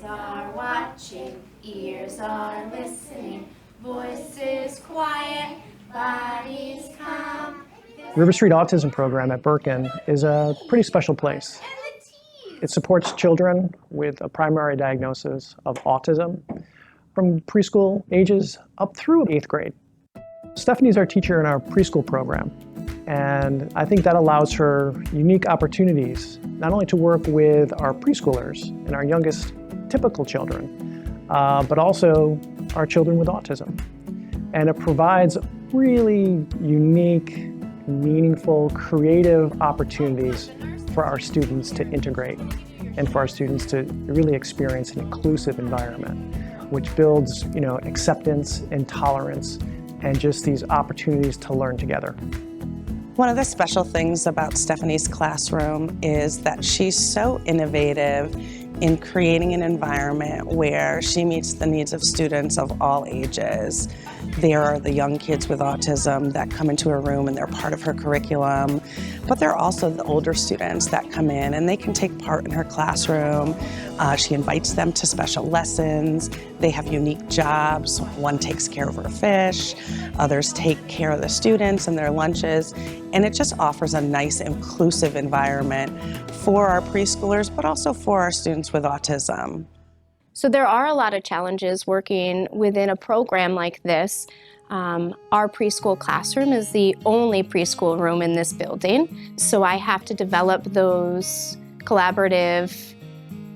are watching, ears are listening, voices quiet, bodies calm. River Street Autism Program at Birken is a pretty special place. It supports children with a primary diagnosis of autism from preschool ages up through 8th grade. Stefanie's our teacher in our preschool program, and I think that allows her unique opportunities, not only to work with our preschoolers and our youngest typical children, but also our children with autism. And it provides really unique, meaningful, creative opportunities for our students to integrate and for our students to really experience an inclusive environment, which builds, acceptance and tolerance and just these opportunities to learn together. One of the special things about Stefanie's classroom is that she's so innovative in creating an environment where she meets the needs of students of all ages. There are the young kids with autism that come into her room and they're part of her curriculum, but there are also the older students that come in and they can take part in her classroom. She invites them to special lessons. They have unique jobs. One takes care of her fish, others take care of the students and their lunches, and it just offers a nice, inclusive environment for our preschoolers, but also for our students with autism. So there are a lot of challenges working within a program like this. Our preschool classroom is the only preschool room in this building, so I have to develop those collaborative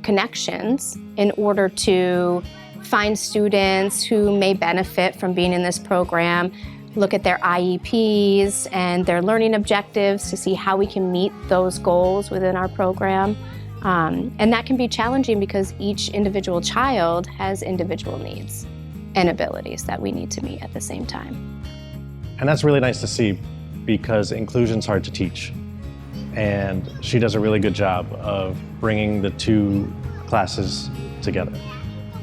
connections in order to find students who may benefit from being in this program, look at their IEPs and their learning objectives to see how we can meet those goals within our program. And that can be challenging because each individual child has individual needs and abilities that we need to meet at the same time. And that's really nice to see because inclusion's hard to teach. And she does a really good job of bringing the two classes together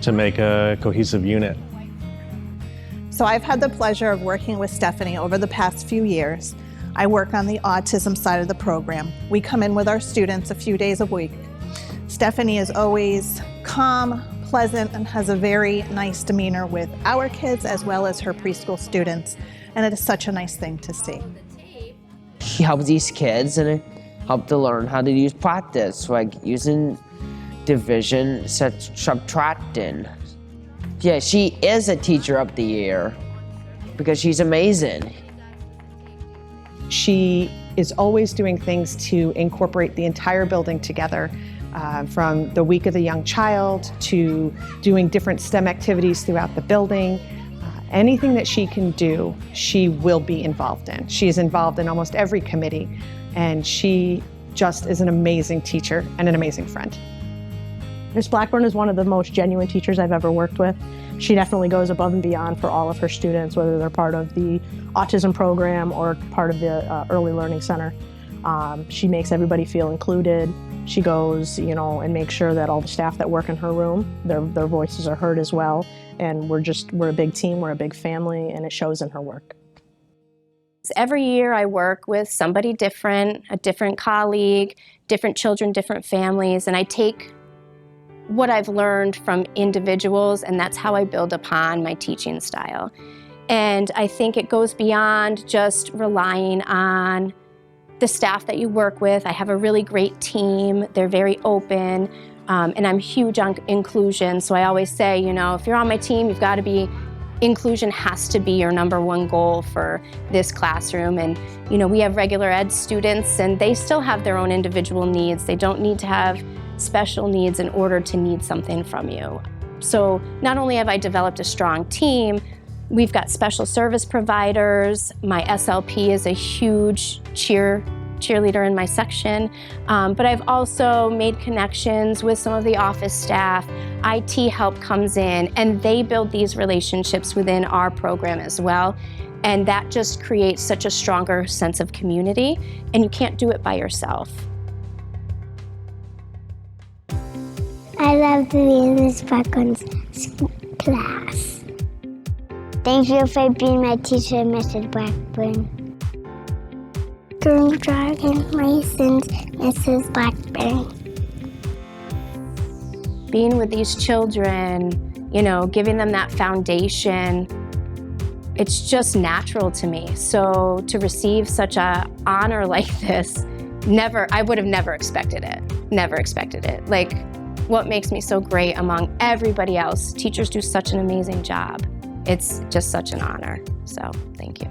to make a cohesive unit. So I've had the pleasure of working with Stefanie over the past few years. I work on the autism side of the program. We come in with our students a few days a week. Stefanie is always calm, pleasant, and has a very nice demeanor with our kids as well as her preschool students. And it is such a nice thing to see. She helps these kids and help to learn how to use practice, like using division, subtracting. Yeah, she is a teacher of the year because she's amazing. She is always doing things to incorporate the entire building together, from the week of the young child to doing different STEM activities throughout the building. Anything that she can do, she will be involved in. She is involved in almost every committee, and she just is an amazing teacher and an amazing friend. Ms. Blackburn is one of the most genuine teachers I've ever worked with. She definitely goes above and beyond for all of her students, whether they're part of the autism program or part of the Early Learning Center. She makes everybody feel included. She goes, and makes sure that all the staff that work in her room, their voices are heard as well. And we're a big team, we're a big family, and it shows in her work. Every year I work with somebody different, a different colleague, different children, different families, and I take what I've learned from individuals, and that's how I build upon my teaching style. And I think it goes beyond just relying on the staff that you work with. I have a really great team. They're very open, and I'm huge on inclusion. So I always say, if you're on my team, you've got to be, inclusion has to be your #1 goal for this classroom. And we have regular ed students, and they still have their own individual needs. They don't need to have special needs in order to need something from you. So not only have I developed a strong team, we've got special service providers. My SLP is a huge cheerleader in my section, but I've also made connections with some of the office staff. IT help comes in, and they build these relationships within our program as well. And that just creates such a stronger sense of community, and you can't do it by yourself. I love to be in Ms. Blackburn's class. Thank you for being my teacher, Mrs. Blackburn. Through driving license, Mrs. Blackburn. being with these children, you know, giving them that foundation, it's just natural to me. So to receive such an honor like this, I would have never expected it. Never expected it. Like, what makes me so great among everybody else? Teachers do such an amazing job. It's just such an honor. So, thank you.